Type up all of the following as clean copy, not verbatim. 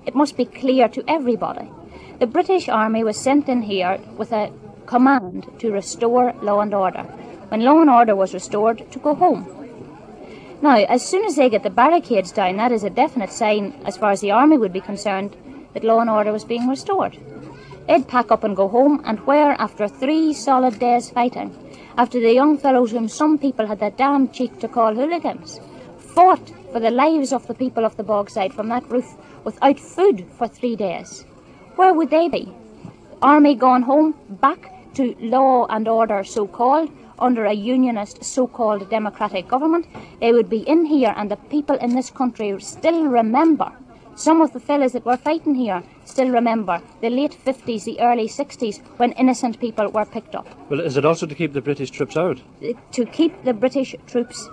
It must be clear to everybody. The British Army was sent in here with a command to restore law and order. When law and order was restored, to go home. Now, as soon as they get the barricades down, that is a definite sign, as far as the army would be concerned, that law and order was being restored. They'd pack up and go home, and where, after 3 solid days fighting, after the young fellows whom some people had the damn cheek to call hooligans, fought for the lives of the people of the Bogside from that roof without food for 3 days, where would they be? Army gone home, back to law and order, so-called, under a unionist so-called democratic government. They would be in here, and the people in this country still remember. Some of the fellas that were fighting here still remember the late 50s, the early 60s, when innocent people were picked up. Well, is it also to keep the British troops out? To keep the British troops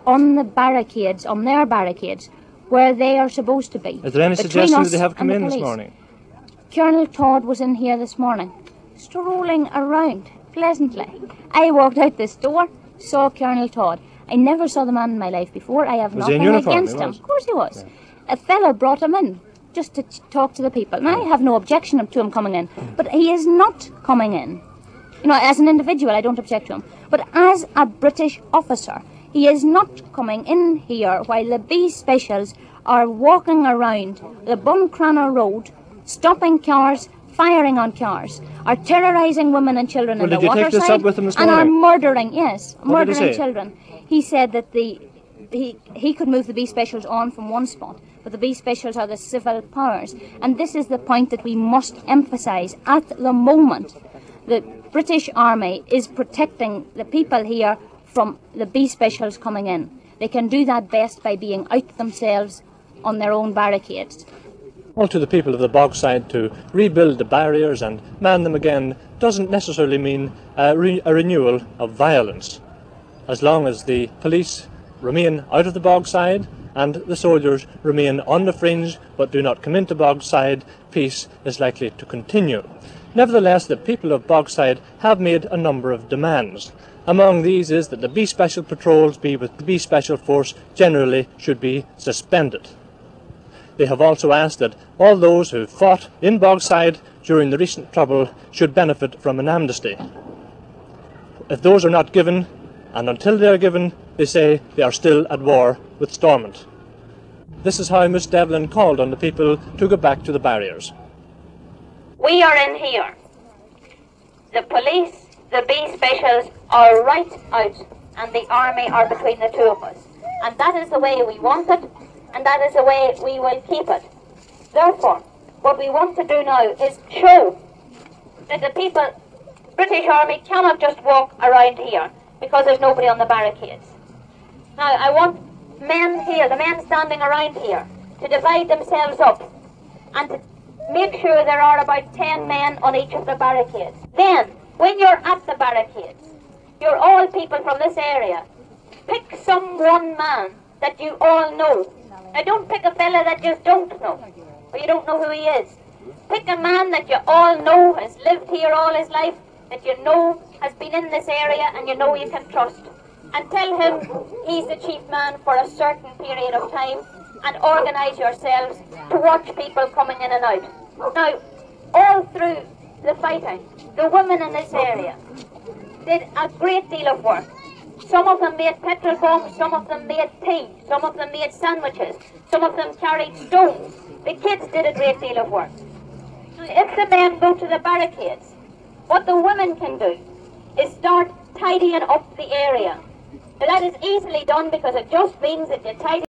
on the barricades, on their barricades, where they are supposed to be. Is there any suggestion that they have come in this morning? Colonel Todd was in here this morning, strolling around pleasantly. I walked out this door, saw Colonel Todd. I never saw the man in my life before. I have nothing against him. Of course he was. Yeah. A fella brought him in just to talk to the people. And I have no objection to him coming in. But he is not coming in. You know, as an individual, I don't object to him. But as a British officer, he is not coming in here while the B Specials are walking around the Buncrana Road, stopping cars, firing on cars, are terrorising women and children in the waterside. Did you take this up with him this morning? And are murdering, yes, murdering children. He said that he could move the B Specials on from one spot, but the B Specials are the civil powers. And this is the point that we must emphasise. At the moment, the British Army is protecting the people here from the B Specials coming in. They can do that best by being out themselves on their own barricades. Well, to the people of the Bogside, to rebuild the barriers and man them again doesn't necessarily mean a renewal of violence. As long as the police remain out of the Bogside and the soldiers remain on the fringe but do not come into Bogside, peace is likely to continue. Nevertheless, the people of Bogside have made a number of demands. Among these is that the B Special patrols be with the B Special force generally should be suspended. They have also asked that all those who fought in Bogside during the recent trouble should benefit from an amnesty. If those are not given, and until they are given, they say they are still at war with Stormont. This is how Miss Devlin called on the people to go back to the barriers. We are in here. The police, the B Specials are right out, and the army are between the two of us. And that is the way we want it, and that is the way we will keep it. Therefore, what we want to do now is show that the people, British Army cannot just walk around here because there's nobody on the barricades. Now, I want men here, the men standing around here, to divide themselves up and to make sure there are about 10 men on each of the barricades. Then, when you're at the barricades, you're all people from this area. Pick some one man that you all know. Now, don't pick a fella that you don't know, or you don't know who he is. Pick a man that you all know has lived here all his life, that you know has been in this area and you know you can trust. And tell him he's the chief man for a certain period of time, and organise yourselves to watch people coming in and out. Now, all through the fighting, the women in this area did a great deal of work. Some of them made petrol bombs, some of them made tea, some of them made sandwiches, some of them carried stones. The kids did a great deal of work. If the men go to the barricades, what the women can do is start tidying up the area. Now, that is easily done because it just means that you tidy